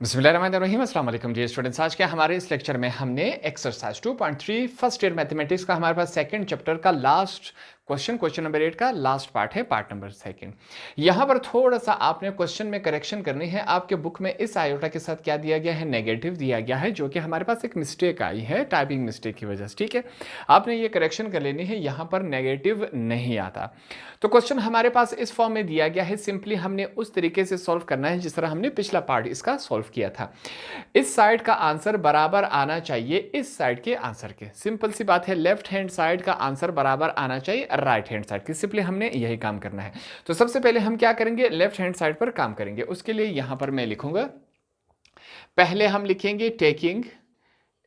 बिस्मिल्लाहिर्रहमानिर्रहीम अस्सलाम वालेकुम डियर स्टूडेंट्स। आज के हमारे इस लेक्चर में हमने एक्सरसाइज 2.3 फर्स्ट ईयर मैथमेटिक्स का हमारे पास सेकंड चैप्टर का लास्ट क्वेश्चन नंबर 8 का लास्ट पार्ट है, पार्ट नंबर सेकंड। यहाँ पर थोड़ा सा आपने क्वेश्चन में करेक्शन करनी है। आपके बुक में इस आयोटा के साथ क्या दिया गया है, नेगेटिव दिया गया है, जो कि हमारे पास एक मिस्टेक आई है टाइपिंग मिस्टेक की वजह से। ठीक है, आपने ये करेक्शन कर लेनी है, यहाँ पर नेगेटिव नहीं आता। तो क्वेश्चन हमारे पास इस फॉर्म में दिया गया है, सिंपली हमने उस तरीके से सॉल्व करना है जिस तरह हमने पिछला पार्ट इसका सॉल्व किया था। इस साइड का आंसर बराबर आना चाहिए इस साइड के आंसर के। सिंपल सी बात है, लेफ्ट हैंड साइड का आंसर बराबर आना चाहिए राइट हैंड साइड की। सिंपली हमने यही काम करना है। तो सबसे पहले हम क्या करेंगे, लेफ्ट हैंड साइड पर काम करेंगे। उसके लिए यहां पर मैं लिखूंगा, पहले हम लिखेंगे टेकिंग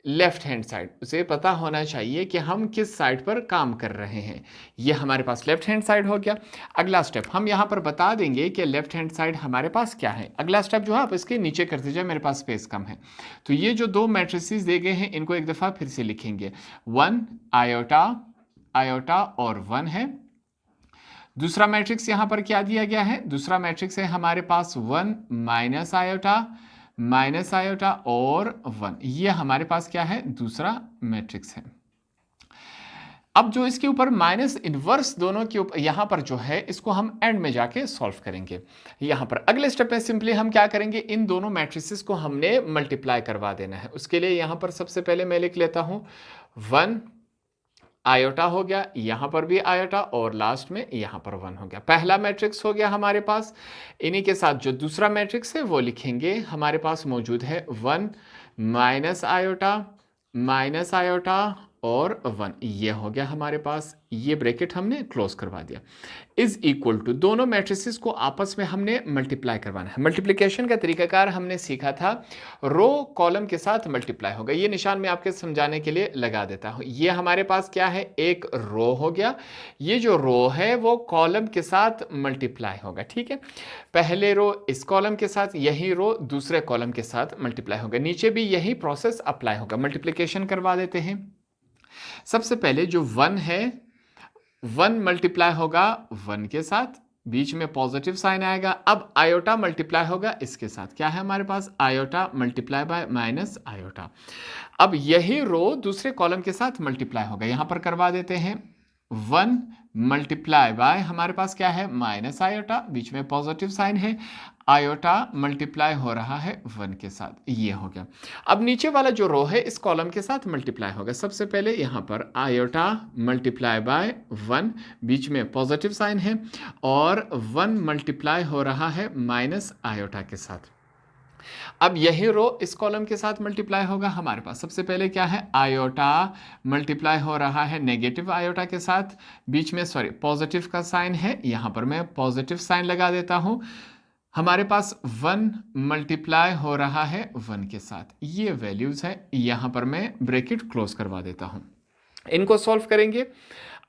लेफ्ट हैंड साइड। उसे पता होना चाहिए कि हम किस साइड पर काम कर रहे हैं। ये हमारे पास लेफ्ट हैंड साइड हो गया। अगला स्टेप हम यहां पर बता देंगे कि लेफ्ट हैंड साइड हमारे पास क्या है। अगला स्टेप जो है आप इसके नीचे कर दीजिए, मेरे पास स्पेस कम है। तो ये जो दो मैट्रिसेस दे गए हैं इनको एक दफा फिर से लिखेंगे। 1 आयोटा, आयोटा और 1 है। दूसरा मैट्रिक्स यहां पर क्या दिया गया है, दूसरा मैट्रिक्स है हमारे पास 1 माइनस आयोटा, माइनस आयोटा और 1। ये हमारे पास क्या है, दूसरा मैट्रिक्स है। अब जो इसके ऊपर माइनस इनवर्स दोनों के ऊपर यहां पर जो है, इसको हम एंड में जाके सॉल्व करेंगे। यहां पर अगले स्टेप में सिंपली हम क्या करेंगे, इन दोनों मैट्रिसेस को हमने मल्टीप्लाई करवा देना है। उसके लिए यहां पर सबसे पहले मैं लिख लेता हूं 1 आयोटा हो गया, यहां पर भी आयोटा और लास्ट में यहां पर 1 हो गया। पहला मैट्रिक्स हो गया हमारे पास। इन्हीं के साथ जो दूसरा मैट्रिक्स है वो लिखेंगे। हमारे पास मौजूद है 1 माइनस आयोटा, माइनस आयोटा और 1। ये हो गया हमारे पास। ये ब्रैकेट हमने क्लोज करवा दिया। इज इक्वल टू, दोनों मैट्रिसेस को आपस में हमने मल्टीप्लाई करवाना है। मल्टीप्लिकेशन का तरीकाकार हमने सीखा था, रो कॉलम के साथ मल्टीप्लाई होगा। ये निशान मैं आपके समझाने के लिए लगा देता हूं। ये हमारे पास क्या है, एक रो हो गया। ये जो रो है वो कॉलम के साथ मल्टीप्लाई होगा। ठीक है, पहले रो इस कॉलम के साथ, यही रो दूसरे कॉलम के साथ मल्टीप्लाई होगा। नीचे भी यही प्रोसेस अप्लाई होगा। मल्टीप्लिकेशन करवा देते हैं। सबसे पहले जो 1 है, 1 मल्टीप्लाई होगा 1 के साथ, बीच में पॉजिटिव साइन आएगा। अब आयोटा मल्टीप्लाई होगा इसके साथ, क्या है हमारे पास, iota multiply by minus iota. अब यही रो दूसरे कॉलम के साथ मल्टीप्लाई होगा। यहां पर करवा देते हैं 1 मल्टीप्लाई बाय, हमारे पास क्या है, माइनस आयोटा, बीच में पॉजिटिव साइन है। आयोटा मल्टीप्लाई हो रहा है 1 के साथ, ये हो गया। अब नीचे वाला जो रो है इस कॉलम के साथ मल्टीप्लाई होगा। सबसे पहले यहां पर आयोटा मल्टीप्लाई बाय 1, बीच में पॉजिटिव साइन है, और 1 मल्टीप्लाई हो रहा है माइनस आयोटा के साथ। अब यही रो इस कॉलम के साथ मल्टीप्लाई होगा। हमारे पास सबसे पहले क्या है, आयोटा मल्टीप्लाई हो रहा है नेगेटिव आयोटा के साथ, बीच में पॉजिटिव का साइन है। यहां पर मैं पॉजिटिव साइन लगा देता हूं। हमारे पास 1 मल्टीप्लाई हो रहा है 1 के साथ। ये वैल्यूज है, यहां पर मैं ब्रैकेट क्लोज करवा देता हूं। इनको सॉल्व करेंगे।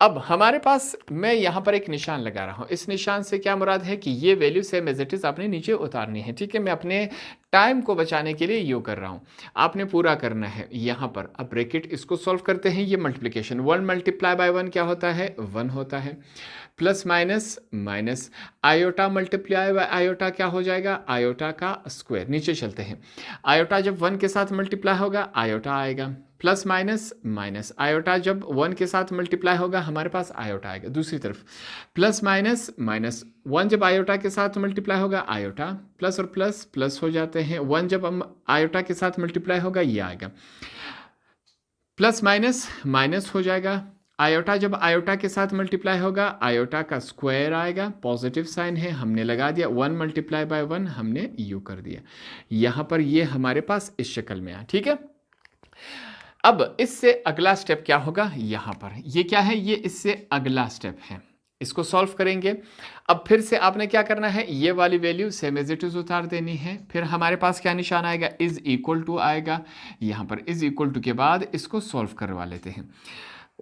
अब हमारे पास मैं यहां पर एक निशान लगा रहा हूं। इस निशान से क्या मुराद है कि ये value same as it is आपने नीचे उतारनी है। ठीक है, मैं अपने टाइम को बचाने के लिए ये कर रहा हूं, आपने पूरा करना है। यहां पर अब ब्रैकेट इसको सॉल्व करते हैं। ये मल्टीप्लिकेशन 1 मल्टीप्लाई बाय 1 क्या होता है, 1 होता है। Plus minus minus, iota multiply bye iota क्या हो जाएगा, आयोटा का स्क्वायर। नीचे चलते हैं, आयोटा जब 1 के साथ मल्टीप्लाई होगा आयोटा आएगा, प्लस माइनस माइनस, आयोटा जब 1 के साथ मल्टीप्लाई होगा हमारे पास आयोटा आएगा। दूसरी तरफ प्लस माइनस माइनस, 1 जब आयोटा के साथ मल्टीप्लाई होगा आयोटा, प्लस और प्लस प्लस हो जाते हैं। 1 जब आयोटा के साथ मल्टीप्लाई होगा ये आएगा, प्लस माइनस माइनस हो जाएगा। आयोटा जब आयोटा के साथ मल्टीप्लाई होगा आयोटा का स्क्वायर आएगा, पॉजिटिव साइन है हमने लगा दिया। 1 मल्टीप्लाई बाय 1 हमने यू कर दिया। यहां पर ये हमारे पास इस शक्ल में है। ठीक है, अब इससे अगला स्टेप क्या होगा, यहां पर ये क्या है, ये इससे अगला स्टेप है। इसको सॉल्व करेंगे। अब फिर से आपने क्या करना है, ये वाली value same as it is उतार देनी है। फिर हमारे पास क्या निशान आएगा, इज इक्वल टू आएगा। यहां पर इज इक्वल टू के बाद इसको सॉल्व करवा लेते हैं।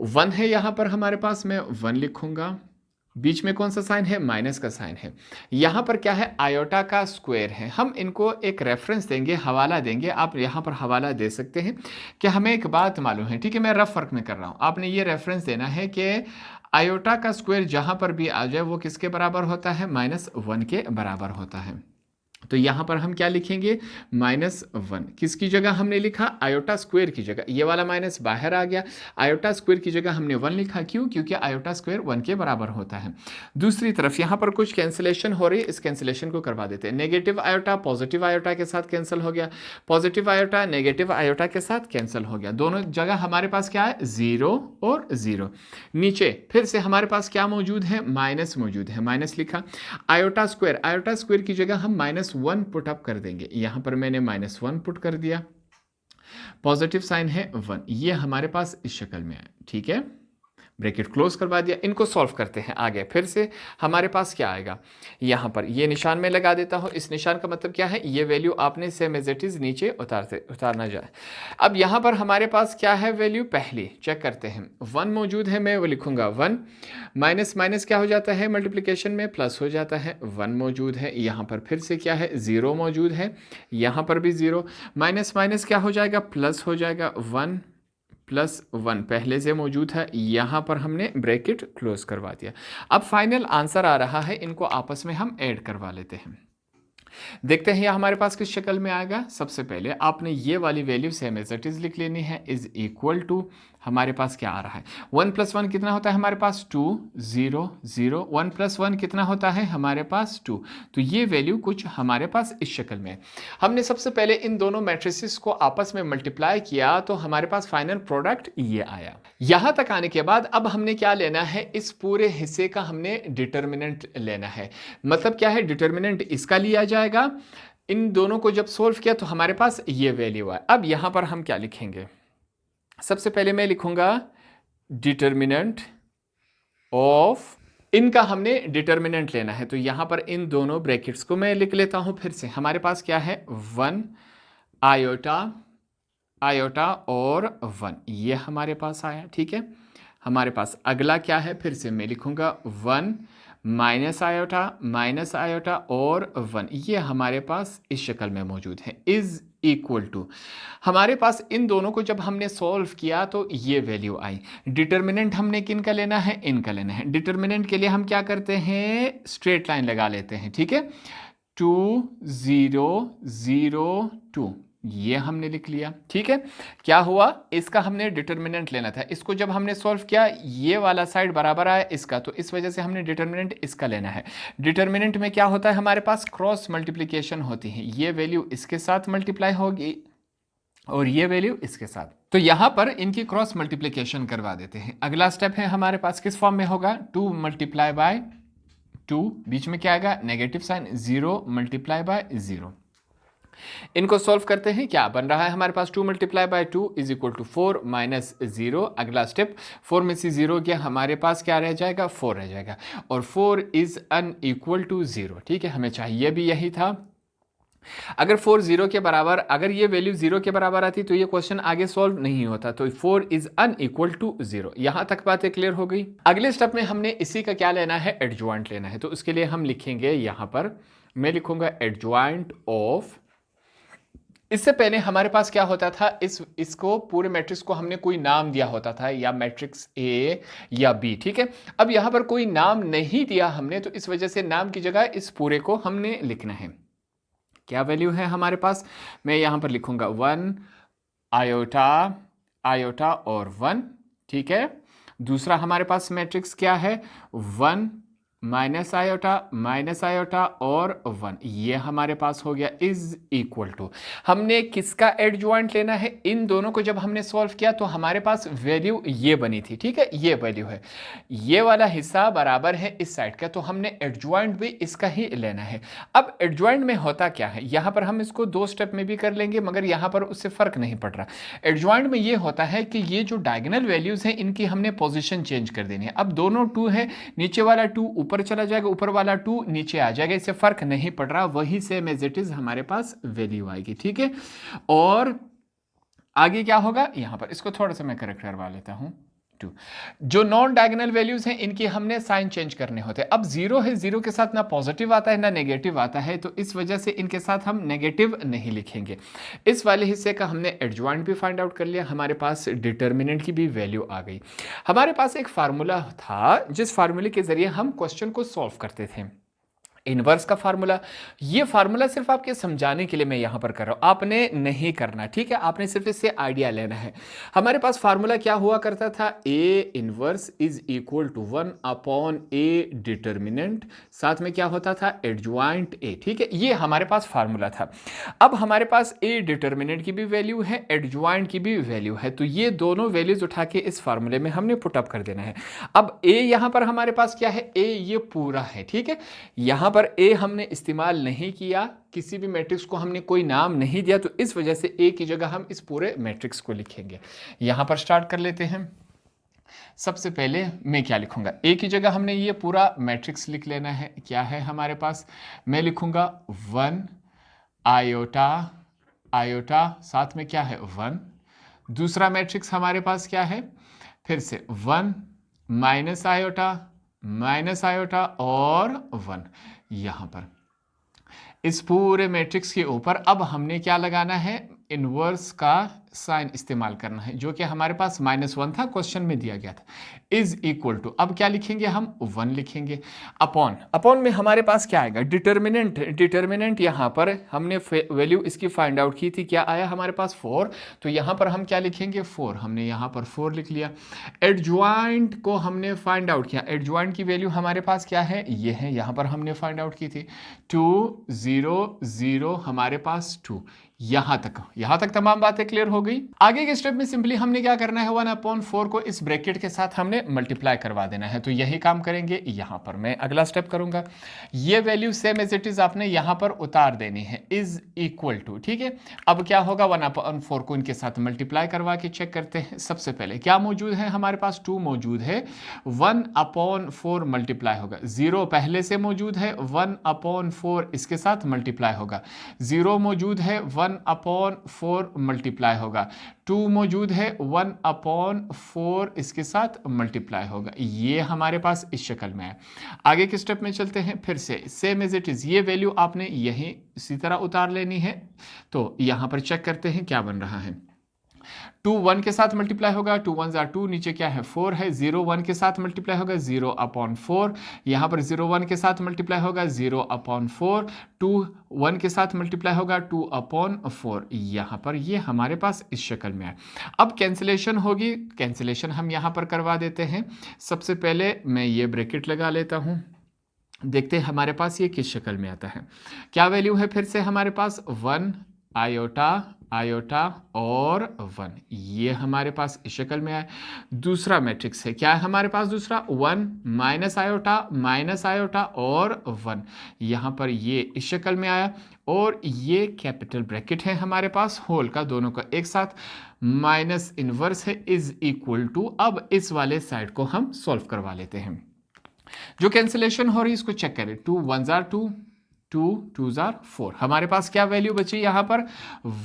1 है यहां पर हमारे पास, मैं 1 लिखूंगा। बीच में कौन सा साइन है, माइनस का साइन है। यहां पर क्या है, आयोटा का स्क्वायर है। हम इनको एक रेफरेंस देंगे, हवाला देंगे। आप यहां पर हवाला दे सकते हैं कि हमें एक बात मालूम है। ठीक है, मैं रफ वर्क में कर रहा हूं। आपने ये रेफरेंस देना है कि आयोटा का स्क्वायर जहां पर भी आ जाए वो किसके बराबर होता है, -1 के बराबर होता है। तो यहाँ पर हम क्या लिखेंगे, -1। किसकी जगह हमने लिखा, आयोटा स्क्वायर की जगह, ये वाला माइनस बाहर आ गया, आयोटा स्क्वायर की जगह हमने 1 लिखा, क्यों, क्योंकि आयोटा स्क्वायर 1 के बराबर होता है। दूसरी तरफ यहाँ पर कुछ कैंसिलेशन हो रही है, इस कैंसिलेशन को करवा देते हैं। नेगेटिव आयोटा पॉजिटिव आयोटा के साथ कैंसिल हो गया, पॉजिटिव आयोटा नेगेटिव आयोटा के साथ कैंसिल हो गया, दोनों जगह हमारे पास क्या है, 0 और 0। नीचे फिर से हमारे पास क्या मौजूद है, माइनस मौजूद है, माइनस लिखा। आयोटा स्क्वायर की जगह हम -1 पुट अप कर देंगे, यहां पर मैंने -1 पुट कर दिया, पॉजिटिव साइन है 1, ये हमारे पास इस शक्ल में है, ठीक है, ब्रैकेट क्लोज करवा दिया। इनको सॉल्व करते हैं आगे, फिर से हमारे पास क्या आएगा, यहाँ पर ये निशान में लगा देता हूँ, इस निशान का मतलब क्या है, ये वैल्यू आपने सेम एज इट इज नीचे उतारना जाए। अब यहाँ पर हमारे पास क्या है वैल्यू, पहली चेक करते हैं, 1 मौजूद है, मैं वो लिखूंगा 1, माइनस माइनस क्या हो जाता है मल्टीप्लिकेशन में, प्लस हो जाता है, 1 मौजूद है, यहाँ पर फिर से क्या है, 0 मौजूद है, यहाँ पर भी 0, माइनस माइनस क्या हो जाएगा, प्लस हो जाएगा, 1 प्लस 1 पहले से मौजूद है, यहाँ पर हमने ब्रैकेट क्लोज करवा दिया। अब फाइनल आंसर आ रहा है, इनको आपस में हम ऐड करवा लेते हैं। देखते हैं ये हमारे पास किस शक्ल में आएगा। सबसे पहले आपने ये वाली value same as it is लिख लेनी है, इज इक्वल टू हमारे पास क्या आ रहा है, 1 + 1 कितना होता है हमारे पास 2, 0 0, 1 + 1 कितना होता है हमारे पास 2। तो ये वैल्यू कुछ हमारे पास इस शक्ल में है। हमने सबसे पहले इन दोनों मैट्रिसेस को आपस में मल्टीप्लाई किया तो हमारे पास फाइनल प्रोडक्ट ये आया। यहां तक आने के बाद अब हमने क्या लेना है, इस पूरे हिस्से का हमने डिटर्मिनेंट लेना है। मतलब क्या है, डिटर्मिनेंट इसका लिया जाएगा, इन दोनों को जब सोल्व किया तो हमारे पास ये वैल्यू है। अब यहां पर हम क्या लिखेंगे, सबसे पहले मैं लिखूंगा डिटर्मिनेंट ऑफ, इनका हमने डिटर्मिनेंट लेना है, तो यहां पर इन दोनों ब्रैकेट्स को मैं लिख लेता हूं फिर से। हमारे पास क्या है 1 आयोटा आयोटा और 1, ये हमारे पास आया, ठीक है। हमारे पास अगला क्या है, फिर से मैं लिखूंगा 1 माइनस आयोटा और 1, ये हमारे पास इस शक्ल में मौजूद है, इज इक्वल टू, हमारे पास इन दोनों को जब हमने सॉल्व किया तो ये वैल्यू आई। डिटर्मिनेंट हमने किन का लेना है, इनका लेना है। डिटर्मिनेंट के लिए हम क्या करते हैं, स्ट्रेट लाइन लगा लेते हैं, ठीक है, 2 0 0 2, ये हमने लिख लिया, ठीक है। क्या हुआ, इसका हमने डिटर्मिनेंट लेना था, इसको जब हमने सॉल्व किया ये वाला साइड बराबर आया इसका, तो इस वजह से हमने डिटर्मिनेंट इसका लेना है। डिटर्मिनेंट में क्या होता है हमारे पास, क्रॉस मल्टीप्लिकेशन होती है, ये वैल्यू इसके साथ मल्टीप्लाई होगी और ये वैल्यू इसके साथ, तो यहां पर इनकी क्रॉस मल्टीप्लिकेशन करवा देते हैं। अगला स्टेप है हमारे पास किस फॉर्म में होगा, 2 × 2, बीच में क्या आएगा नेगेटिव साइन, 0 × 0। इनको सॉल्व करते हैं, क्या बन रहा है हमारे पास, 2 × 2 इज इक्वल टू 4 माइनस 0। अगला स्टेप, 4 में से 0 गया, हमारे पास क्या रह जाएगा, 4 रह जाएगा, और 4 इज अनइक्वल टू 0, ठीक है, हमें चाहिए भी यही था। अगर 4 0 के बराबर, अगर ये वैल्यू 0 के बराबर आती तो ये क्वेश्चन आगे सॉल्व नहीं होता, तो 4 इज अनइक्वल टू 0। यहां तक बातें क्लियर हो गई। अगले स्टेप में हमने इसी का क्या लेना है, एडजॉइंट लेना है, तो उसके लिए हम लिखेंगे, यहां पर मैं लिखूंगा एडजॉइंट ऑफ। इससे पहले हमारे पास क्या होता था, इसको पूरे मैट्रिक्स को हमने कोई नाम दिया होता था, या मैट्रिक्स ए या बी, ठीक है। अब यहां पर कोई नाम नहीं दिया हमने, तो इस वजह से नाम की जगह इस पूरे को हमने लिखना है। क्या वैल्यू है हमारे पास, मैं यहां पर लिखूंगा 1 आयोटा और 1, ठीक है। दूसरा हमारे पास मैट्रिक्स क्या है, 1 माइनस आयोटा और 1, ये हमारे पास हो गया, इज इक्वल टू, हमने किसका एडजॉइंट लेना है, इन दोनों को जब हमने सॉल्व किया तो हमारे पास वैल्यू ये बनी थी, ठीक है, ये वैल्यू है, ये वाला हिस्सा बराबर है इस साइड का, तो हमने एडजॉइंट भी इसका ही लेना है। अब एडजॉइंट में होता क्या है, यहां पर हम इसको 2 स्टेप में भी कर लेंगे, मगर यहां पर उससे फर्क नहीं पड़ रहा। एडजॉइंट में ये होता है कि ये जो डायगोनल वैल्यूज हैं इनकी हमने पोजीशन चेंज कर देनी है। अब दोनों 2 है, नीचे वाला 2 ऊपर चला जाएगा, ऊपर वाला 2 नीचे आ जाएगा, इससे फर्क नहीं पड़ रहा, वही सेम एज इट इज हमारे पास वैल्यू आएगी, ठीक है। और आगे क्या होगा, यहां पर इसको थोड़ा सा मैं करेक्ट करवा लेता हूं, 2, जो नॉन डायगोनल वैल्यूज हैं इनकी हमने साइन चेंज करने होते हैं। अब 0 है, 0 के साथ ना पॉजिटिव आता है ना नेगेटिव आता है, तो इस वजह से इनके साथ हम नेगेटिव नहीं लिखेंगे। इस वाले हिस्से का हमने एडजॉइंट भी फाइंड आउट कर लिया, हमारे पास डिटर्मिनेंट की भी वैल्यू आ गई। हमारे पास एक फार्मूला था जिस फार्मूले के जरिए हम क्वेश्चन को सॉल्व करते थे। इनवर्स का फार्मूला, ये फार्मूला सिर्फ आपके समझाने के लिए मैं यहां पर कर रहा हूं, आपने नहीं करना, ठीक है, आपने सिर्फ इससे आइडिया लेना है। हमारे पास फार्मूला क्या हुआ करता था, A inverse is equal to 1 upon A determinant, साथ में क्या होता था, एडज्वाइंट ए, ठीक है, ये हमारे पास फार्मूला था। अब हमारे पास ए डिटर्मिनेंट की भी वैल्यू है, एडज्वाइंट की भी वैल्यू है, तो ये दोनों वैल्यूज उठा के इस फार्मूले में हमने पुटअप कर देना है। अब ए यहां पर हमारे पास क्या है, ए ये पूरा है, ठीक है, यहां पर ए हमने इस्तेमाल नहीं किया, किसी भी मैट्रिक्स को हमने कोई नाम नहीं दिया, तो इस वजह से ए की जगह हम इस पूरे मैट्रिक्स को लिखेंगे। यहां पर स्टार्ट कर लेते हैं। सबसे पहले मैं क्या लिखूंगा, ए की जगह हमने ये पूरा मैट्रिक्स लिख लेना है। क्या है हमारे पास, मैं लिखूंगा 1 आयोटा आयोटा, साथ में क्या है 1। दूसरा मैट्रिक्स हमारे पास क्या है, फिर से 1 माइनस आयोटा और 1। यहां पर इस पूरे मैट्रिक्स के ऊपर अब हमने क्या लगाना है, इनवर्स का साइन इस्तेमाल करना है, जो कि हमारे पास -1 था, क्वेश्चन में दिया गया था, इज इक्वल टू, अब क्या लिखेंगे हम, 1 लिखेंगे, अपॉन में हमारे पास क्या आएगा, डिटर्मिनेंट यहां पर हमने वैल्यू इसकी फाइंड आउट की थी, क्या आया हमारे पास 4, तो यहां पर हम क्या लिखेंगे 4, हमने यहां पर 4 लिख लिया। एडज्वाइंट को हमने फाइंड आउट किया, एडज्वाइंट की वैल्यू हमारे पास क्या है, ये है, यहां पर हमने फाइंड आउट की थी 2 0 0, हमारे पास 2। यहां तक तमाम बातें क्लियर हो गई। आगे के स्टेप में सिंपली हमने क्या करना है, 1/4 को इस ब्रैकेट के साथ हमने मल्टीप्लाई करवा देना है, तो यही काम करेंगे। यहां पर मैं अगला स्टेप करूंगा, ये value same as it is आपने यहां पर उतार देनी है, इज इक्वल टू, ठीक है। अब क्या होगा, 1/4 को इनके साथ मल्टीप्लाई करवा के चेक करते हैं। सबसे पहले क्या मौजूद है हमारे पास, 2 मौजूद है, 1/4 मल्टीप्लाई होगा, 0 पहले से मौजूद है, 1/4 इसके साथ मल्टीप्लाई होगा, 0 मौजूद है, 1/4 मल्टीप्लाई होगा, 2 मौजूद है, 1/4 इसके साथ मल्टीप्लाई होगा। ये हमारे पास इस शक्ल में है। आगे के स्टेप में चलते हैं, फिर से सेम एज इट इज ये वैल्यू आपने यही इसी तरह उतार लेनी है। तो यहां पर चेक करते हैं क्या बन रहा है, 2 1 के साथ मल्टीप्लाई होगा, 2 1 जार 2, नीचे क्या है 4 है, 0 1 के साथ मल्टीप्लाई होगा, 0/4, यहाँ पर 0 1 के साथ मल्टीप्लाई होगा, 0/4, 2 1 के साथ मल्टीप्लाई होगा, 2/4, यहाँ पर ये हमारे पास इस शक्ल में है। अब कैंसिलेशन होगी, कैंसिलेशन हम यहाँ पर करवा देते हैं। सबसे पहले मैं ये ब्रैकेट लगा लेता हूँ, देखते हैं हमारे पास ये किस शक्ल में आता है। क्या वैल्यू है फिर से हमारे पास, 1 आयोटा और 1, ये हमारे पास इस शक्ल में है। दूसरा मैट्रिक्स है, क्या है हमारे पास दूसरा, 1 माइनस आयोटा और 1, यहाँ पर ये इस शक्ल में आया, और ये कैपिटल ब्रैकेट है हमारे पास होल का, दोनों का एक साथ, माइनस इनवर्स है, इज इक्वल टू। अब इस वाले साइड को हम सॉल्व करवा लेते हैं। जो कैंसिलेशन हो रही है इसको चेक करें, 2 1 जार 2, 2 2 जार 4, हमारे पास क्या वैल्यू बची यहां पर,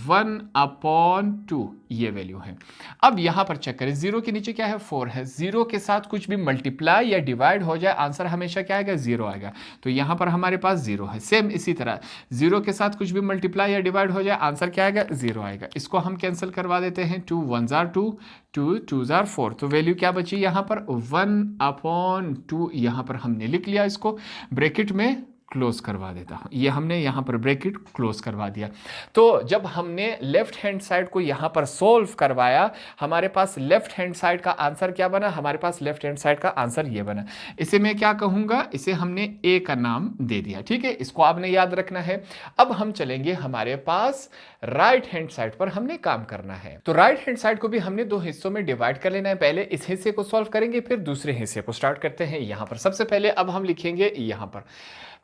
1/2 ये वैल्यू है। अब यहां पर चेक करें, 0 के नीचे क्या है 4 है, 0 के साथ कुछ भी मल्टीप्लाई या डिवाइड हो जाए आंसर हमेशा क्या आएगा, 0 आएगा, तो यहां पर हमारे पास 0 है। सेम इसी तरह 0 के साथ कुछ भी मल्टीप्लाई या डिवाइड हो जाए आंसर क्या आएगा, 0 आएगा। इसको हम कैंसिल करवा देते हैं, 2 1 जार 2, 2 2 जार 4, तो वैल्यू क्या बची यहां पर, 1/2, यहां पर हमने लिख लिया, इसको ब्रैकेट में क्लोज करवा देता हूं, ये हमने यहां पर ब्रैकेट क्लोज करवा दिया। तो जब हमने लेफ्ट हैंड साइड को यहां पर सॉल्व करवाया, हमारे पास लेफ्ट हैंड साइड का आंसर क्या बना, हमारे पास लेफ्ट हैंड साइड का आंसर ये बना। इसे मैं क्या कहूंगा, इसे हमने ए का नाम दे दिया, ठीक है, इसको आपने याद रखना है। अब हम चलेंगे, हमारे पास राइट हैंड साइड पर हमने काम करना है, तो राइट हैंड साइड को भी हमने 2 हिस्सों में डिवाइड कर लेना है। पहले इस हिस्से को सॉल्व करेंगे, फिर दूसरे हिस्से को स्टार्ट करते हैं। यहां पर सबसे पहले अब हम लिखेंगे, यहां पर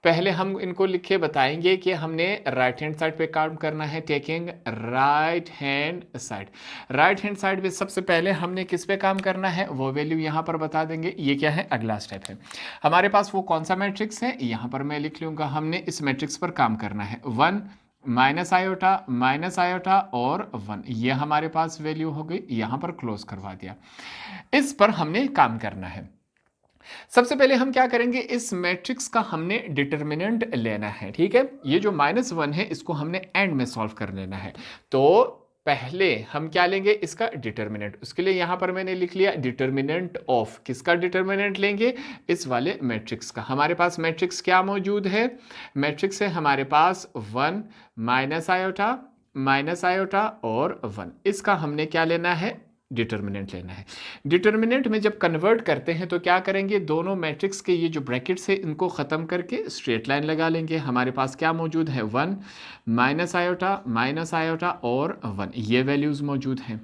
पहले हम इनको लिखे बताएंगे कि हमने राइट हैंड साइड पे काम करना है, taking right hand side. Right hand side पे सबसे पहले हमने किस पे काम करना है, वो वैल्यू यहाँ पर बता देंगे। ये क्या है, अगला स्टेप है हमारे पास, वो कौन सा मैट्रिक्स है, यहाँ पर मैं लिख लूँगा, हमने इस मैट्रिक्स पर काम करना है, 1 माइनस आयोटा और 1, ये हमारे पास वैल्यू हो गई, यहाँ पर क्लोज करवा दिया। इस पर हमने काम करना है। सबसे पहले हम क्या करेंगे, इस मैट्रिक्स का हमने डिटर्मिनेंट लेना है, ठीक है। ये जो -1 है इसको हमने एंड में सॉल्व कर लेना है। तो पहले हम क्या लेंगे, इसका डिटर्मिनेंट। उसके लिए यहाँ पर मैंने लिख लिया डिटर्मिनेंट ऑफ, किसका डिटर्मिनेंट लेंगे, इस वाले मैट्रिक्स का। हमारे पास मैट्रिक्स क्या मौजूद है, मैट्रिक्स है हमारे पास 1 माइनस आयोटा और 1। इसका हमने क्या लेना है, डिटर्मिनेंट लेना है। डिटर्मिनेंट में जब कन्वर्ट करते हैं तो क्या करेंगे, दोनों मैट्रिक्स के ये जो ब्रैकेट्स है इनको ख़त्म करके स्ट्रेट लाइन लगा लेंगे। हमारे पास क्या मौजूद है, 1 माइनस आयोटा और 1, ये वैल्यूज़ मौजूद हैं।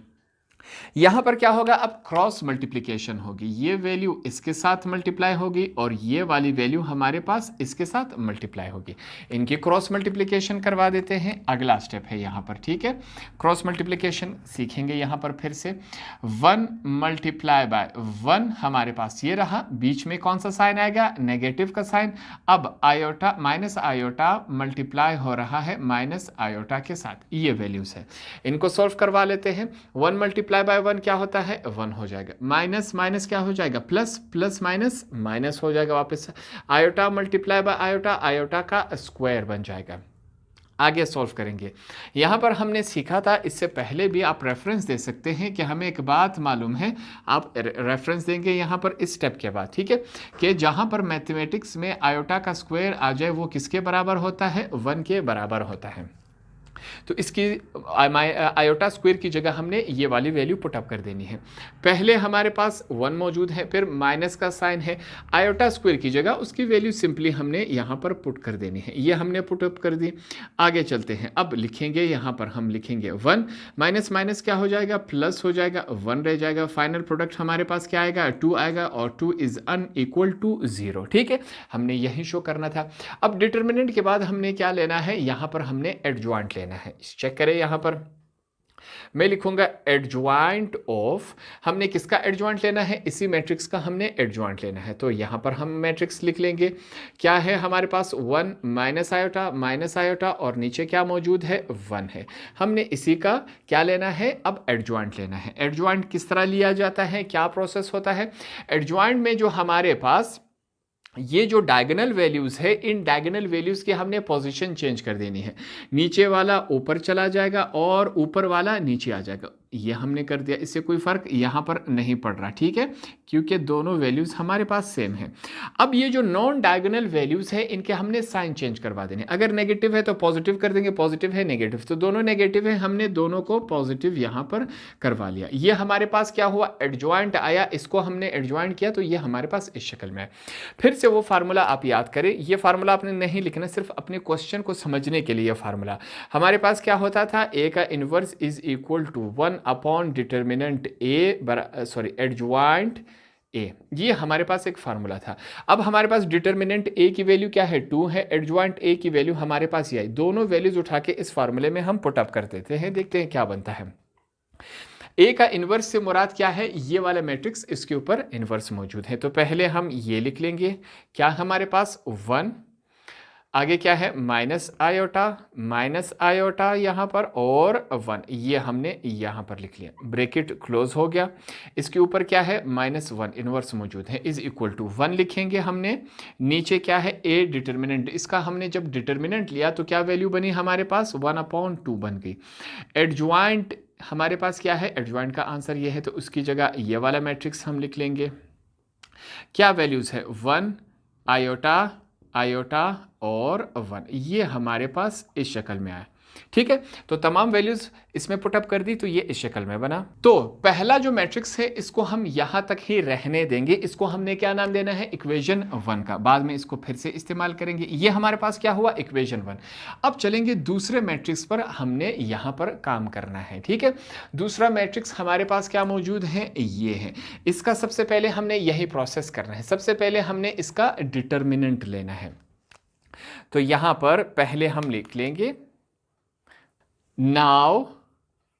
यहां पर क्या होगा, अब क्रॉस मल्टीप्लिकेशन होगी, ये वैल्यू इसके साथ मल्टीप्लाई होगी और ये वाली वैल्यू हमारे पास इसके साथ मल्टीप्लाई होगी। इनकी क्रॉस मल्टीप्लिकेशन करवा देते हैं, अगला स्टेप है यहां पर, ठीक है। क्रॉस मल्टीप्लिकेशन सीखेंगे यहां पर फिर से। 1 मल्टीप्लाई बाय 1 हमारे पास ये रहा, बीच में कौन सा साइन आएगा, नेगेटिव का साइन। अब आयोटा माइनस आयोटा मल्टीप्लाई हो रहा है माइनस आयोटा के साथ, ये वैल्यूज है। इनको सॉल्व करवा लेते हैं। 1 मल्टीप्लाई बाय 1 क्या होता है, 1 हो जाएगा। माइनस माइनस क्या हो जाएगा, प्लस, प्लस माइनस माइनस हो जाएगा वापस। Iota multiply bye iota, iota का स्क्वायर बन जाएगा। आगे सॉल्व करेंगे। यहाँ पर हमने सीखा था, इससे पहले भी आप रेफरेंस दे सकते हैं कि हमें एक बात मालूम है, आप रेफरेंस देंगे यहाँ पर इस स्टेप के बाद, ठीक है, कि जहाँ पर मैथमेटिक्स में आयोटा का स्क्वायर आ जाए वो किसके बराबर होता है, 1 के बराबर होता है। तो इसकी आयोटा स्क्वायर की जगह हमने ये वाली वैल्यू पुटअप कर देनी है। पहले हमारे पास 1 मौजूद है, फिर माइनस का साइन है, आयोटा स्क्वायर की जगह उसकी वैल्यू सिंपली हमने यहाँ पर पुट कर देनी है, ये हमने पुटअप कर दी। आगे चलते हैं, अब लिखेंगे यहाँ पर हम लिखेंगे 1 माइनस माइनस क्या हो जाएगा, प्लस हो जाएगा, 1 रह जाएगा। फाइनल प्रोडक्ट हमारे पास क्या आएगा, 2 आएगा और 2 इज अनइक्वल टू 0, ठीक है, हमने यही शो करना था। अब डिटर्मिनेंट के बाद हमने क्या लेना है, यहाँ पर हमने एडजॉइंट लेना है। चेक करें, यहां पर मैं लिखूंगा एडजॉइंट ऑफ, हमने किसका एडजॉइंट लेना है, इसी मैट्रिक्स का हमने एडजॉइंट लेना है। तो यहां पर हम मैट्रिक्स लिख लेंगे, क्या है हमारे पास 1 माइनस आयोटा और नीचे क्या मौजूद है, 1 है। हमने इसी का क्या लेना है, अब एडजॉइंट लेना है। एडजॉइंट किस तरह लिया जाता है, क्या प्रोसेस होता है, एडजॉइंट में जो हमारे पास ये जो डायगोनल वैल्यूज़ है, इन डायगोनल वैल्यूज़ की हमने पोजीशन चेंज कर देनी है। नीचे वाला ऊपर चला जाएगा और ऊपर वाला नीचे आ जाएगा, ये हमने कर दिया। इससे कोई फ़र्क यहाँ पर नहीं पड़ रहा, ठीक है, क्योंकि दोनों वैल्यूज़ हमारे पास सेम है। अब ये जो नॉन डायगोनल वैल्यूज़ है इनके हमने साइन चेंज करवा देने। अगर नेगेटिव है तो पॉजिटिव कर देंगे, पॉजिटिव है नेगेटिव, तो दोनों नेगेटिव है, हमने दोनों को पॉजिटिव यहाँ पर करवा लिया। ये हमारे पास क्या हुआ, एडजॉइंट आया, इसको हमने एडजॉइंट किया तो ये हमारे पास इस शक्ल में है। फिर से वो फार्मूला आप याद करें, ये फार्मूला आपने नहीं लिखना, सिर्फ अपने क्वेश्चन को समझने के लिए फार्मूला। हमारे पास क्या होता था, ए का inverse is equal to 1 upon determinant adjoint A, ये हमारे पास एक फार्मूला था। अब हमारे पास डिटर्मिनेंट ए की वैल्यू क्या है, 2 है, एडजॉइंट ए की वैल्यू हमारे पास ये आई। दोनों वैल्यूज उठा के इस फार्मूले में हम पुट अप कर देते हैं, देखते हैं क्या बनता है। ए का इनवर्स से मुराद क्या है, ये वाला मैट्रिक्स, इसके ऊपर इनवर्स मौजूद है। तो पहले हम ये लिख लेंगे, क्या हमारे पास 1, आगे क्या है माइनस आयोटा यहाँ पर और 1, ये हमने यहाँ पर लिख लिया, ब्रैकेट क्लोज हो गया। इसके ऊपर क्या है, -1 इनवर्स मौजूद है, इज इक्वल टू 1 लिखेंगे हमने। नीचे क्या है, ए डिटर्मिनेंट, इसका हमने जब डिटर्मिनेंट लिया तो क्या वैल्यू बनी हमारे पास, 1/2 बन गई। एडजॉइंट हमारे पास क्या है, एडजॉइंट का आंसर ये है, तो उसकी जगह ये वाला मैट्रिक्स हम लिख लेंगे। क्या वैल्यूज है, 1 आयोटा और 1, ये हमारे पास इस शक्ल में आया, ठीक है। तो तमाम वैल्यूज इसमें पुटअप कर दी तो ये इस शक्ल में बना। तो पहला जो मैट्रिक्स है इसको हम यहां तक ही रहने देंगे, इसको हमने क्या नाम देना है, इक्वेशन 1 का, बाद में इसको फिर से इस्तेमाल करेंगे। ये हमारे पास क्या हुआ, इक्वेशन 1। अब चलेंगे दूसरे मैट्रिक्स पर, हमने यहां पर काम करना है, ठीक है। दूसरा मैट्रिक्स हमारे पास क्या मौजूद है, ये है। इसका सबसे पहले हमने यही प्रोसेस करना है, सबसे पहले हमने इसका डिटर्मिनेंट लेना है। तो यहां पर पहले हम लिख लेंगे नाउ,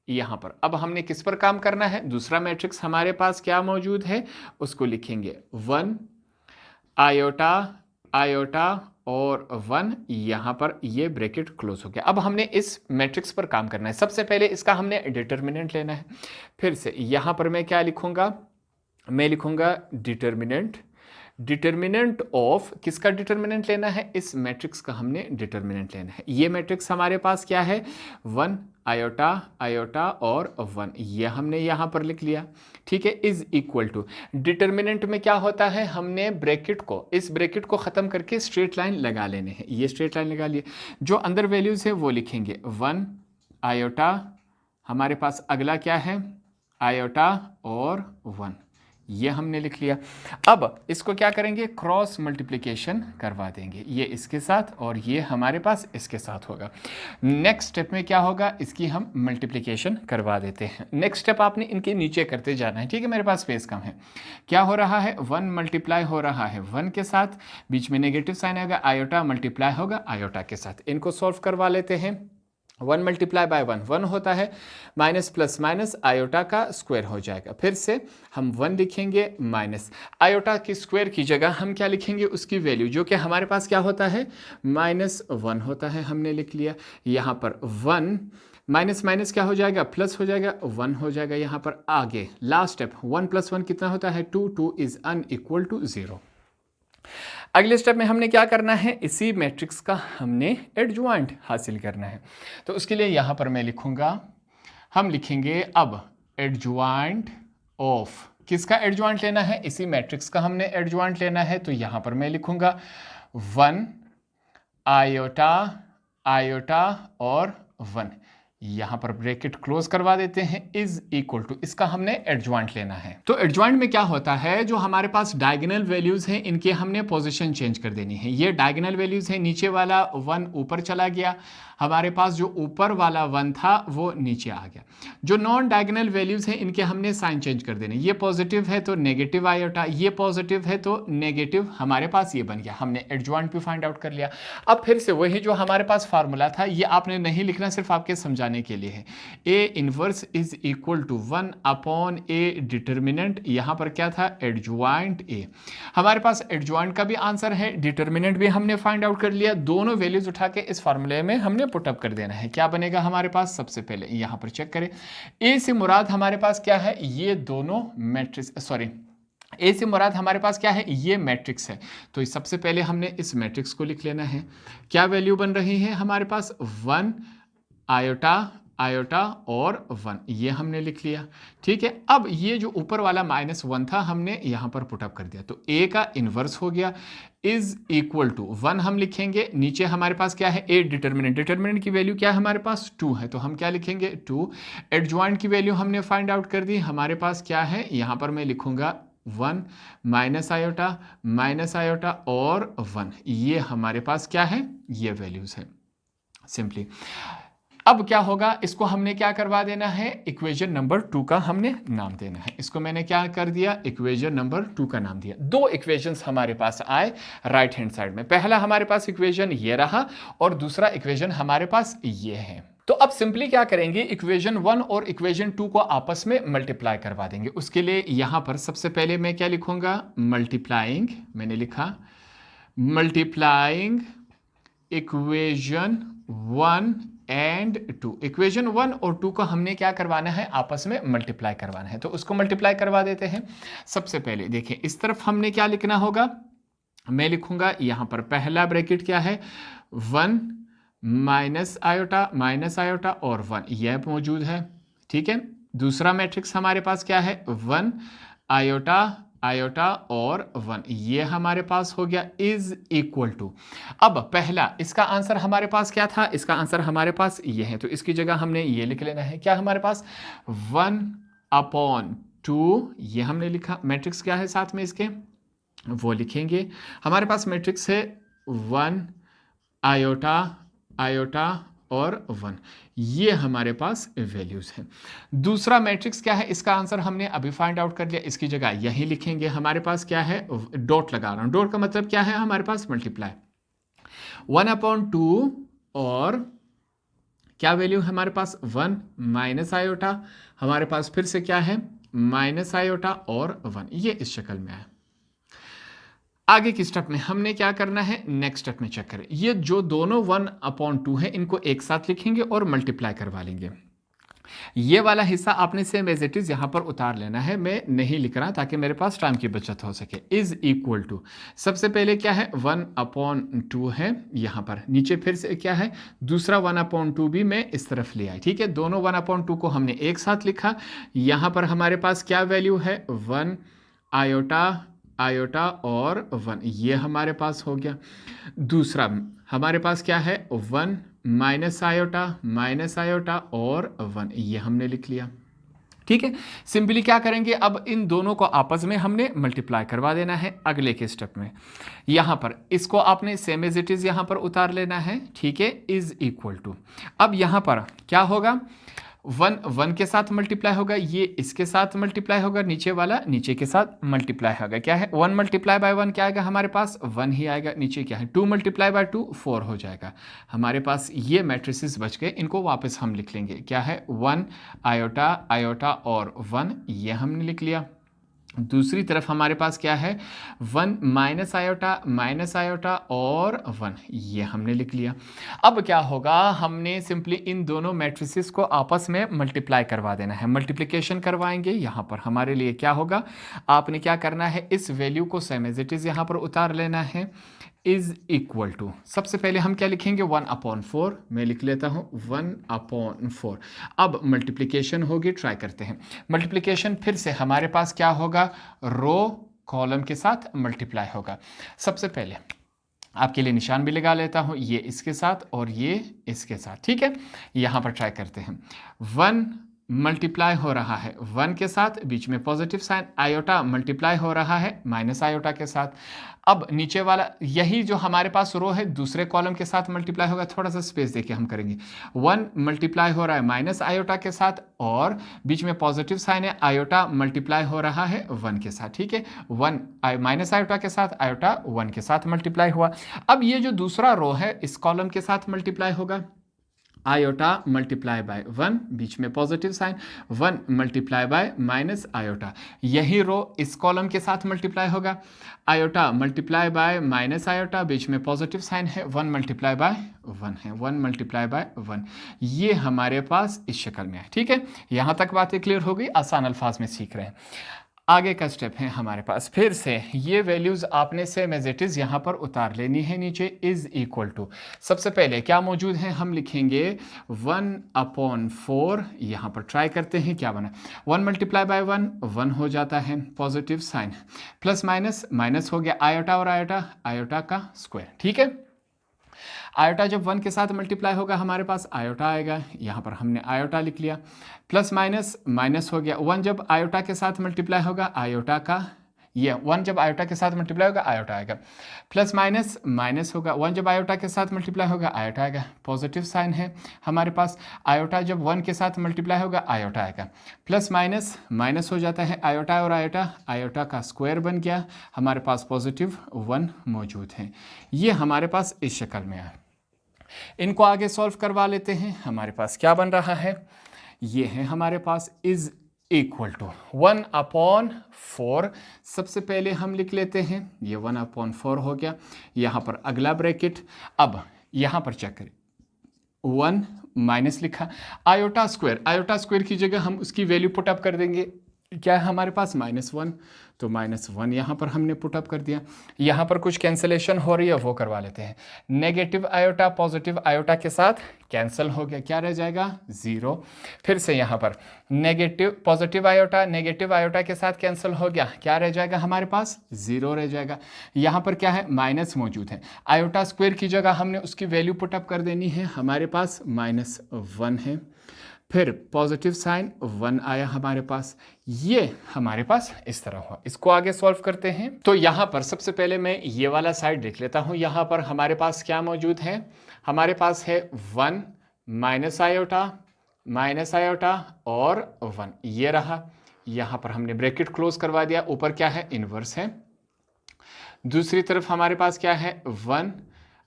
यहां पर अब हमने किस पर काम करना है, दूसरा मैट्रिक्स हमारे पास क्या मौजूद है उसको लिखेंगे 1 आयोटा और 1, यहां पर ये ब्रैकेट क्लोज हो गया। अब हमने इस मैट्रिक्स पर काम करना है, सबसे पहले इसका हमने डिटर्मिनेंट लेना है। फिर से यहां पर मैं क्या लिखूंगा, मैं लिखूंगा डिटर्मिनेंट डिटर्मिनेंट ऑफ, किसका डिटर्मिनेंट लेना है, इस मैट्रिक्स का हमने डिटर्मिनेंट लेना है। ये मैट्रिक्स हमारे पास क्या है, 1 आयोटा आयोटा और 1, ये हमने यहाँ पर लिख लिया, ठीक है। इज इक्वल टू, डिटर्मिनेंट में क्या होता है, हमने ब्रैकेट को, इस ब्रैकेट को ख़त्म करके स्ट्रेट लाइन लगा लेने हैं, ये स्ट्रेट लाइन लगा लिए, जो अंदर वैल्यूज़ है वो लिखेंगे 1 आयोटा, हमारे पास अगला क्या है आयोटा और 1, ये हमने लिख लिया। अब इसको क्या करेंगे, क्रॉस मल्टीप्लिकेशन करवा देंगे, ये इसके साथ और ये हमारे पास इसके साथ होगा। नेक्स्ट स्टेप में क्या होगा, इसकी हम मल्टीप्लिकेशन करवा देते हैं। नेक्स्ट स्टेप आपने इनके नीचे करते जाना है, ठीक है। मेरे पास स्पेस कम है, क्या हो रहा है, 1 मल्टीप्लाई हो रहा है 1 के साथ, बीच में नेगेटिव साइन आएगा, आयोटा मल्टीप्लाई होगा आयोटा के साथ। इनको सॉल्व करवा लेते हैं। 1 मल्टीप्लाई बाय 1 1 होता है, माइनस प्लस माइनस आयोटा का स्क्वायर हो जाएगा। फिर से हम 1 लिखेंगे माइनस आयोटा की स्क्वायर की जगह हम क्या लिखेंगे, उसकी वैल्यू, जो कि हमारे पास क्या होता है -1 होता है, हमने लिख लिया। यहाँ पर 1 माइनस माइनस क्या हो जाएगा, प्लस हो जाएगा, 1 हो जाएगा। यहाँ पर आगे लास्ट स्टेप 1 + 1 कितना होता है 2, 2 इज अनइक्वल टू 0। अगले स्टेप में हमने क्या करना है, इसी मैट्रिक्स का हमने एडजॉइंट हासिल करना है। तो उसके लिए यहाँ पर मैं लिखूंगा, हम लिखेंगे अब एडजॉइंट ऑफ, किसका एडजॉइंट लेना है, इसी मैट्रिक्स का हमने एडजॉइंट लेना है। तो यहाँ पर मैं लिखूंगा 1 आयोटा आयोटा और 1, यहाँ पर ब्रैकेट क्लोज करवा देते हैं, इज इक्वल टू, इसका हमने एडजॉइंट लेना है। तो एडजॉइंट में क्या होता है, जो हमारे पास डायगोनल वैल्यूज हैं इनके हमने पोजीशन चेंज कर देनी है। ये डायगोनल वैल्यूज है, नीचे वाला 1 ऊपर चला गया, हमारे पास जो ऊपर वाला 1 था वो नीचे आ गया। जो नॉन डायगोनल वैल्यूज हैं इनके हमने साइन चेंज कर देने, ये पॉजिटिव है तो नेगेटिव आयोटा, ये पॉजिटिव है तो नेगेटिव, हमारे पास ये बन गया, हमने एडजॉइंट भी फाइंड आउट कर लिया। अब फिर से वही जो हमारे पास फार्मूला था, ये आपने नहीं लिखना, सिर्फ आपके समझाने के लिए है। A inverse is equal to 1 upon A determinant, यहाँ पर क्या था एडजॉइंट ए। हमारे पास एडजॉइंट का भी आंसर है, डिटर्मिनेंट भी हमने फाइंड आउट कर लिया, दोनों वैल्यूज उठा के इस फार्मूले में हमने पुटअप कर देना है। क्या बनेगा हमारे पास, सबसे पहले यहाँ पर चेक करें, ए से मुराद हमारे पास क्या है, ये दोनों मैट्रिक्स, सॉरी ए से मुराद हमारे पास क्या है, ये मैट्रिक्स है। तो सबसे पहले हमने इस मैट्रिक्स को लिख लेना है। क्या वैल्यू बन रही है हमारे पास, 1 आयोटा आयोटा और 1, ये हमने लिख लिया, ठीक है। अब ये जो ऊपर वाला -1 था हमने यहाँ पर पुटअप कर दिया, तो ए का इन्वर्स हो गया, इज इक्वल टू 1 हम लिखेंगे, नीचे हमारे पास क्या है ए डिटर्मिनेंट, डिटर्मिनेंट की वैल्यू क्या है हमारे पास 2 है, तो हम क्या लिखेंगे 2। एडजॉइंट की वैल्यू हमने फाइंड आउट कर दी, हमारे पास क्या है, यहाँ पर मैं लिखूंगा 1 माइनस आयोटा और 1, ये हमारे पास क्या है, ये वैल्यूज है सिंपली। अब क्या होगा, इसको हमने क्या करवा देना है, इक्वेशन नंबर 2 का हमने नाम देना है। इसको मैंने क्या कर दिया, इक्वेशन नंबर 2 का नाम दिया। दो इक्वेशंस हमारे पास आए राइट हैंड साइड में, पहला हमारे पास इक्वेशन ये रहा और दूसरा इक्वेशन हमारे पास ये है। तो अब सिंपली क्या करेंगे, इक्वेशन 1 और इक्वेशन 2 को आपस में मल्टीप्लाई करवा देंगे। उसके लिए यहां पर सबसे पहले मैं क्या लिखूंगा, मल्टीप्लाइंग, मैंने लिखा मल्टीप्लाइंग इक्वेशन 1 एंड 2, इक्वेशन 1 और 2 को हमने क्या करवाना है, आपस में मल्टीप्लाई करवाना है। तो उसको मल्टीप्लाई करवा देते हैं। सबसे पहले देखिए, इस तरफ हमने क्या लिखना होगा, मैं लिखूंगा यहां पर पहला ब्रैकेट क्या है, 1 माइनस आयोटा और 1, यह मौजूद है, ठीक है। दूसरा मैट्रिक्स हमारे पास क्या है, 1 आयोटा और 1, ये हमारे पास हो गया, इज इक्वल टू। अब पहला, इसका आंसर हमारे पास क्या था, इसका आंसर हमारे पास ये है, तो इसकी जगह हमने ये लिख लेना है, क्या हमारे पास 1/2, ये हमने लिखा। मैट्रिक्स क्या है साथ में इसके, वो लिखेंगे। हमारे पास मैट्रिक्स है 1 आयोटा और 1, ये हमारे पास वैल्यूज हैं। दूसरा मैट्रिक्स क्या है, इसका आंसर हमने अभी फाइंड आउट कर लिया, इसकी जगह यही लिखेंगे। हमारे पास क्या है, डॉट लगा रहा हूं, डॉट का मतलब क्या है, हमारे पास मल्टीप्लाई 1/2 और क्या वैल्यू है हमारे पास, 1 माइनस आयोटा, हमारे पास फिर से क्या है, माइनस आयोटा और 1, ये इस शक्ल में है। आगे की स्टेप में हमने क्या करना है, नेक्स्ट स्टेप में चेक करें, ये जो दोनों 1/2 है इनको एक साथ लिखेंगे और मल्टीप्लाई करवा लेंगे। ये वाला हिस्सा आपने सेम एज इट इज़ यहाँ पर उतार लेना है, मैं नहीं लिख रहा ताकि मेरे पास टाइम की बचत हो सके। इज़ इक्वल टू, सबसे पहले क्या है 1/2 है, यहाँ पर नीचे फिर से क्या है दूसरा 1/2 भी मैं इस तरफ ले आया, ठीक है। दोनों 1/2 को हमने एक साथ लिखा। यहाँ पर हमारे पास क्या वैल्यू है 1 आयोटा आयोटा और 1, ये हमारे पास हो गया। दूसरा हमारे पास क्या है 1 माइनस आयोटा और 1, ये हमने लिख लिया, ठीक है। सिंपली क्या करेंगे, अब इन दोनों को आपस में हमने मल्टीप्लाई करवा देना है अगले के स्टेप में। यहाँ पर इसको आपने सेम एज इट इज़ यहाँ पर उतार लेना है, ठीक है। इज इक्वल टू, अब यहाँ पर क्या होगा 1 के साथ मल्टीप्लाई होगा, ये इसके साथ मल्टीप्लाई होगा, नीचे वाला नीचे के साथ मल्टीप्लाई होगा। क्या है 1 मल्टीप्लाई बाय 1 क्या आएगा हमारे पास 1 ही आएगा। नीचे क्या है 2 मल्टीप्लाई बाय 2 4 हो जाएगा हमारे पास। ये मैट्रिसेस बच गए, इनको वापस हम लिख लेंगे। क्या है 1 आयोटा आयोटा और 1, ये हमने लिख लिया। दूसरी तरफ हमारे पास क्या है 1 माइनस आयोटा और 1, ये हमने लिख लिया। अब क्या होगा, हमने सिंपली इन दोनों मैट्रिसेस को आपस में मल्टीप्लाई करवा देना है। मल्टीप्लिकेशन करवाएंगे, यहाँ पर हमारे लिए क्या होगा, आपने क्या करना है इस वैल्यू को सेम एज इट इज़ यहाँ पर उतार लेना है। इज इक्वल टू, सबसे पहले हम क्या लिखेंगे 1/4, मैं लिख लेता हूँ 1/4। अब मल्टीप्लिकेशन होगी, ट्राई करते हैं। मल्टीप्लिकेशन फिर से हमारे पास क्या होगा, रो कॉलम के साथ मल्टीप्लाई होगा। सबसे पहले आपके लिए निशान भी लगा लेता हूँ, ये इसके साथ और ये इसके साथ, ठीक है। यहाँ पर ट्राई करते हैं। 1 मल्टीप्लाई हो रहा है 1 के साथ, बीच में पॉजिटिव साइन, आयोटा मल्टीप्लाई हो रहा है माइनस आयोटा के साथ। अब नीचे वाला यही जो हमारे पास रो है दूसरे कॉलम के साथ मल्टीप्लाई होगा, थोड़ा सा स्पेस देके हम करेंगे। 1 मल्टीप्लाई हो रहा है माइनस आयोटा के साथ और बीच में पॉजिटिव साइन है, आयोटा मल्टीप्लाई हो रहा है 1 के साथ, ठीक है। 1 माइनस आयोटा के साथ, आयोटा 1 के साथ मल्टीप्लाई हुआ। अब ये जो दूसरा रो है इस कॉलम के साथ मल्टीप्लाई होगा, आयोटा मल्टीप्लाई बाय 1, बीच में positive sign, 1 multiply by minus iota. यही रो इस कॉलम के साथ मल्टीप्लाई होगा, iota multiply by minus iota, बीच में पॉजिटिव साइन है, 1 मल्टीप्लाई बाय 1 है, 1 मल्टीप्लाई बाय 1। ये हमारे पास इस शक्ल में है, ठीक है। यहाँ तक बातें क्लियर हो गई, आसान अल्फाज में सीख रहे हैं। आगे का स्टेप है हमारे पास, फिर से ये वैल्यूज़ आपने सेम एज इट इज़ यहाँ पर उतार लेनी है नीचे। इज़ इक्वल टू, सबसे पहले क्या मौजूद है, हम लिखेंगे 1/4। यहाँ पर ट्राई करते हैं क्या बना, 1 मल्टीप्लाई बाय 1 1 हो जाता है, positive sign, plus minus minus हो गया, आयोटा और आयोटा, आयोटा का स्क्वायर, ठीक है। आयोटा जब 1 के साथ मल्टीप्लाई होगा हमारे पास आयोटा आएगा, यहाँ पर हमने आयोटा लिख लिया। प्लस माइनस माइनस हो गया, 1 जब आयोटा के साथ मल्टीप्लाई होगा आयोटा का, ये 1 जब आयोटा के साथ मल्टीप्लाई होगा आयोटा आएगा। प्लस माइनस माइनस होगा, 1 जब आयोटा के साथ मल्टीप्लाई होगा आयोटा आएगा, पॉजिटिव साइन है हमारे पास। आयोटा जब 1 के साथ मल्टीप्लाई होगा आयोटा आएगा, प्लस माइनस माइनस हो जाता है, आयोटा और आयोटा, आयोटा का स्क्वायर बन गया, हमारे पास पॉजिटिव 1 मौजूद है। ये हमारे पास इस शक्ल में है। इनको आगे सॉल्व करवा लेते हैं। हमारे पास क्या बन रहा है, ये है हमारे पास इज इक्वल टू 1/4। सबसे पहले हम लिख लेते हैं, ये 1/4 हो गया। यहाँ पर अगला ब्रैकेट, अब यहाँ पर चेक करें 1 माइनस लिखा, आयोटा स्क्वायर की जगह हम उसकी वैल्यू पुट अप कर देंगे। क्या है हमारे पास -1, तो -1 यहाँ पर हमने पुटअप कर दिया। यहाँ पर कुछ कैंसलेशन हो रही है वो करवा लेते हैं। नेगेटिव आयोटा पॉजिटिव आयोटा के साथ कैंसिल हो गया, क्या रह जाएगा 0। फिर से यहाँ पर negative positive iota negative iota के साथ कैंसिल हो गया, क्या रह जाएगा हमारे पास 0 रह जाएगा। यहाँ पर क्या है माइनस मौजूद है, आयोटा स्क्वायर की जगह हमने उसकी वैल्यू पुटअप कर देनी है, हमारे पास -1 है। फिर पॉजिटिव साइन 1 आया हमारे पास, ये हमारे पास इस तरह हुआ। इसको आगे सॉल्व करते हैं। तो यहाँ पर सबसे पहले मैं ये वाला साइड लिख लेता हूँ। यहाँ पर हमारे पास क्या मौजूद है, हमारे पास है 1 माइनस आयोटा और 1, ये रहा। यहाँ पर हमने ब्रैकेट क्लोज करवा दिया, ऊपर क्या है इनवर्स है। दूसरी तरफ हमारे पास क्या है 1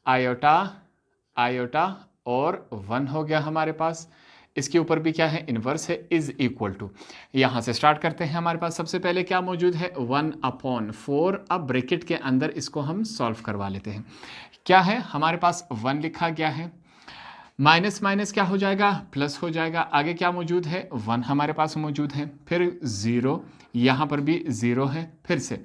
आयोटा और 1 हो गया हमारे पास। इसके ऊपर भी क्या है इनवर्स है, इज इक्वल टू। यहाँ से स्टार्ट करते हैं। हमारे पास सबसे पहले क्या मौजूद है 1/4। अब ब्रैकेट के अंदर इसको हम सॉल्व करवा लेते हैं। क्या है हमारे पास 1 लिखा गया है, माइनस माइनस क्या हो जाएगा, प्लस हो जाएगा। आगे क्या मौजूद है, 1 हमारे पास मौजूद है, फिर 0, यहाँ पर भी 0 है, फिर से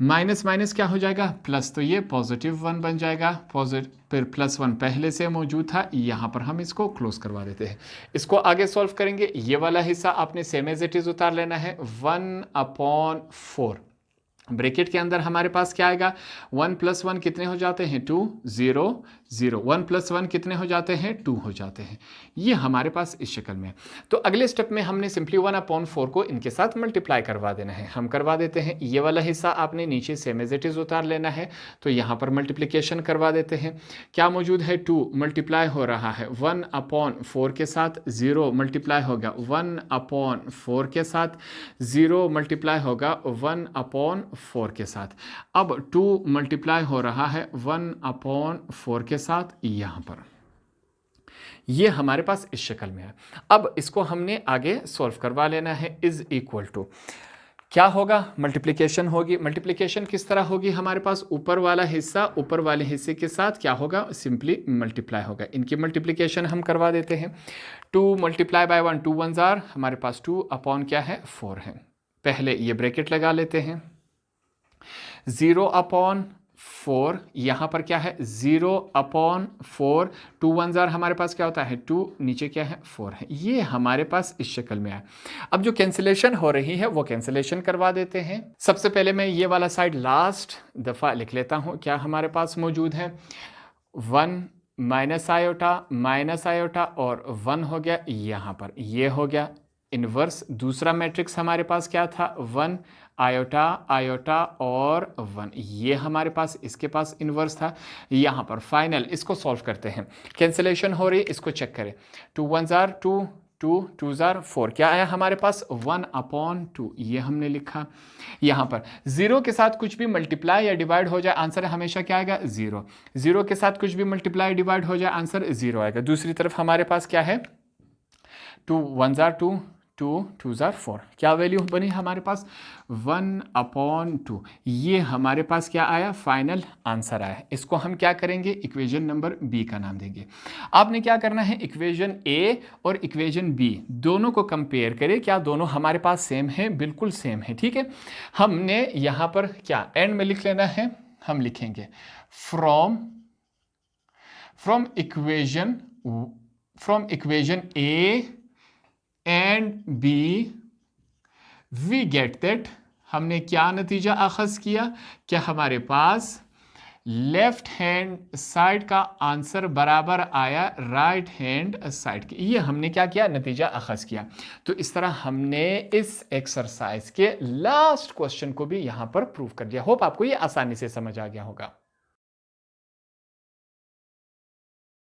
माइनस माइनस क्या हो जाएगा, प्लस, तो ये +1 बन जाएगा, फिर +1 पहले से मौजूद था, यहाँ पर हम इसको क्लोज करवा देते हैं। इसको आगे सॉल्व करेंगे। ये वाला हिस्सा आपने सेम एज इट इज उतार लेना है। 1/4 ब्रैकेट के अंदर हमारे पास क्या आएगा, 1 + 1 कितने हो जाते हैं, 2, 0, 0, 1 + 1 कितने हो जाते हैं, 2 हो जाते हैं। ये हमारे पास इस शक्ल में है। तो अगले स्टेप में हमने सिंपली 1/4 को इनके साथ मल्टीप्लाई करवा देना है। हम करवा देते हैं। ये वाला हिस्सा आपने नीचे सेम एज इट इज उतार लेना है, तो यहाँ पर मल्टीप्लिकेशन करवा देते हैं। क्या मौजूद है, 2 मल्टीप्लाई हो रहा है 1/4 के साथ, 0 मल्टीप्लाई होगा 1/4 के साथ, 0 मल्टीप्लाई होगा 1/4 के साथ। अब 2 मल्टीप्लाई हो रहा है 1/4 के साथ यहाँ पर। ये हमारे पास इस शक्ल में है। अब इसको हमने आगे सॉल्व करवा लेना है। इज इक्वल टू क्या होगा, मल्टीप्लिकेशन होगी। मल्टीप्लिकेशन किस तरह होगी, हमारे पास ऊपर वाला हिस्सा ऊपर वाले हिस्से के साथ क्या होगा, सिंपली मल्टीप्लाई होगा। इनकी मल्टीप्लिकेशन हम करवा देते हैं। 2 × 1, 2 1s are, हमारे पास 2 अपॉन क्या है, 4 है। पहले ये ब्रैकेट लगा लेते हैं। 0/4, यहाँ पर क्या है, 0/4, 2 1s are, हमारे पास क्या होता है 2, नीचे क्या है 4 है। ये हमारे पास इस शक्ल में है। अब जो कैंसिलेशन हो रही है वो कैंसिलेशन करवा देते हैं। सबसे पहले मैं ये वाला साइड लास्ट दफ़ा लिख लेता हूँ। क्या हमारे पास मौजूद है, 1 माइनस आयोटा और 1 हो गया यहाँ पर, ये हो गया इन्वर्स। दूसरा मैट्रिक्स हमारे पास क्या था, 1 आयोटा और 1, ये हमारे पास इसके पास इन्वर्स था। यहाँ पर फाइनल इसको सॉल्व करते हैं। कैंसिलेशन हो रही है, इसको चेक करें। 2 1s are 2, 2 2s are 4, क्या आया हमारे पास 1/2, ये हमने लिखा। यहाँ पर 0 के साथ कुछ भी मल्टीप्लाई या डिवाइड हो जाए, आंसर हमेशा क्या आएगा, 0। 0 के साथ कुछ भी मल्टीप्लाई डिवाइड हो जाए, आंसर 0 आएगा। दूसरी तरफ हमारे पास क्या है, 2 1s are 2, 2 2s are 4, क्या वैल्यू बनी हमारे पास, 1/2। ये हमारे पास क्या आया, फाइनल आंसर आया। इसको हम क्या करेंगे, इक्वेशन नंबर बी का नाम देंगे। आपने क्या करना है, इक्वेशन ए और इक्वेशन बी दोनों को कंपेयर करें। क्या दोनों हमारे पास सेम है, बिल्कुल सेम है, ठीक है। हमने यहाँ पर क्या एंड में लिख लेना है, हम लिखेंगे from equation A and B we get that, हमने क्या नतीजा अखज़ किया, क्या हमारे पास लेफ्ट हैंड साइड का आंसर बराबर आया राइट हैंड साइड के। ये हमने क्या किया, नतीजा अखज़ किया। तो इस तरह हमने इस एक्सरसाइज के लास्ट क्वेश्चन को भी यहाँ पर प्रूव कर दिया। होप आपको ये आसानी से समझ आ गया होगा।